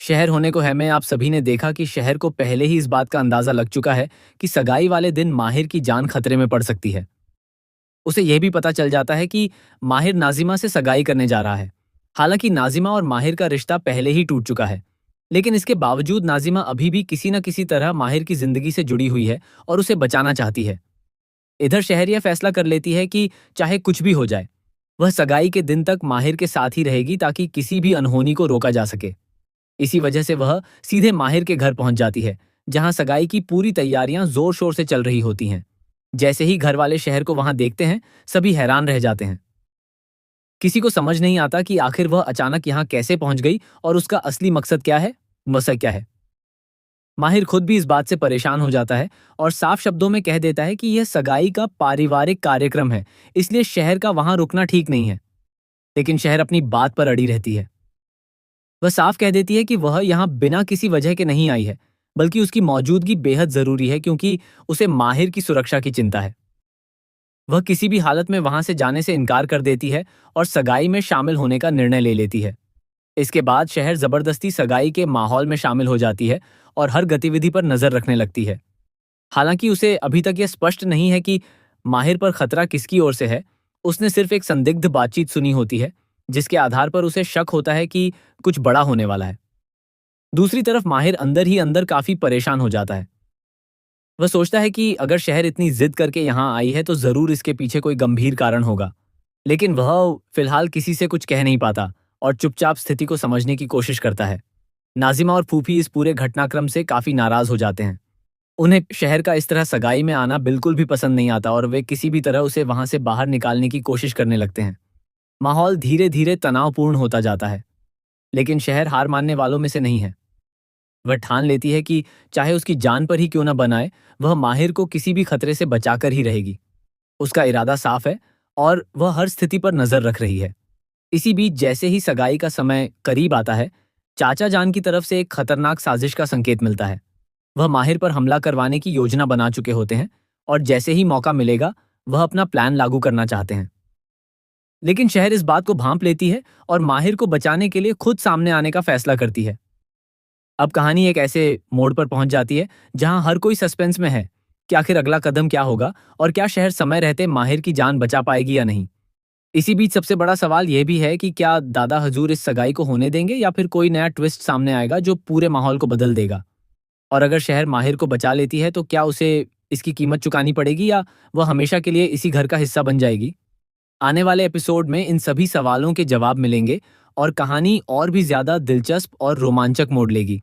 शहर होने को है में आप सभी ने देखा कि शहर को पहले ही इस बात का अंदाजा लग चुका है कि सगाई वाले दिन माहिर की जान खतरे में पड़ सकती है। उसे यह भी पता चल जाता है कि माहिर नाजिमा से सगाई करने जा रहा है। हालांकि नाजिमा और माहिर का रिश्ता पहले ही टूट चुका है, लेकिन इसके बावजूद नाजिमा अभी भी किसी न किसी तरह माहिर की जिंदगी से जुड़ी हुई है और उसे बचाना चाहती है। इधर शहर यह फैसला कर लेती है कि चाहे कुछ भी हो जाए, वह सगाई के दिन तक माहिर के साथ ही रहेगी ताकि किसी भी अनहोनी को रोका जा सके। इसी वजह से वह सीधे माहिर के घर पहुंच जाती है, जहां सगाई की पूरी तैयारियां जोर शोर से चल रही होती हैं। जैसे ही घर वाले शहर को वहां देखते हैं, सभी हैरान रह जाते हैं। किसी को समझ नहीं आता कि आखिर वह अचानक यहां कैसे पहुंच गई और उसका असली मकसद क्या है, मकसद क्या है। माहिर खुद भी इस बात से परेशान हो जाता है और साफ शब्दों में कह देता है कि यह सगाई का पारिवारिक कार्यक्रम है, इसलिए शहर का वहां रुकना ठीक नहीं है। लेकिन शहर अपनी बात पर अड़ी रहती है। वह साफ कह देती है कि वह यहाँ बिना किसी वजह के नहीं आई है, बल्कि उसकी मौजूदगी बेहद जरूरी है क्योंकि उसे माहिर की सुरक्षा की चिंता है। वह किसी भी हालत में वहां से जाने से इनकार कर देती है और सगाई में शामिल होने का निर्णय ले लेती है। इसके बाद शहर जबरदस्ती सगाई के माहौल में शामिल हो जाती है और हर गतिविधि पर नजर रखने लगती है। हालांकि उसे अभी तक यह स्पष्ट नहीं है कि माहिर पर खतरा किसकी ओर से है। उसने सिर्फ एक संदिग्ध बातचीत सुनी होती है, जिसके आधार पर उसे शक होता है कि कुछ बड़ा होने वाला है। दूसरी तरफ माहिर अंदर ही अंदर काफी परेशान हो जाता है। वह सोचता है कि अगर शहर इतनी जिद करके यहाँ आई है तो जरूर इसके पीछे कोई गंभीर कारण होगा। लेकिन वह फिलहाल किसी से कुछ कह नहीं पाता और चुपचाप स्थिति को समझने की कोशिश करता है। नाजिमा और फूफी इस पूरे घटनाक्रम से काफी नाराज हो जाते हैं। उन्हें शहर का इस तरह सगाई में आना बिल्कुल भी पसंद नहीं आता और वे किसी भी तरह उसे वहां से बाहर निकालने की कोशिश करने लगते हैं। माहौल धीरे धीरे तनावपूर्ण होता जाता है, लेकिन शहर हार मानने वालों में से नहीं है। वह ठान लेती है कि चाहे उसकी जान पर ही क्यों न बनाए, वह माहिर को किसी भी खतरे से बचाकर ही रहेगी। उसका इरादा साफ है और वह हर स्थिति पर नजर रख रही है। इसी बीच जैसे ही सगाई का समय करीब आता है, चाचा जान की तरफ से एक खतरनाक साजिश का संकेत मिलता है। वह माहिर पर हमला करवाने की योजना बना चुके होते हैं और जैसे ही मौका मिलेगा, वह अपना प्लान लागू करना चाहते हैं। लेकिन शहर इस बात को भांप लेती है और माहिर को बचाने के लिए खुद सामने आने का फैसला करती है। अब कहानी एक ऐसे मोड़ पर पहुंच जाती है जहां हर कोई सस्पेंस में है कि आखिर अगला कदम क्या होगा और क्या शहर समय रहते माहिर की जान बचा पाएगी या नहीं। इसी बीच सबसे बड़ा सवाल यह भी है कि क्या दादा हजूर इस सगाई को होने देंगे या फिर कोई नया ट्विस्ट सामने आएगा जो पूरे माहौल को बदल देगा। और अगर शहर माहिर को बचा लेती है तो क्या उसे इसकी कीमत चुकानी पड़ेगी या वह हमेशा के लिए इसी घर का हिस्सा बन जाएगी। आने वाले एपिसोड में इन सभी सवालों के जवाब मिलेंगे और कहानी और भी ज्यादा दिलचस्प और रोमांचक मोड़ लेगी।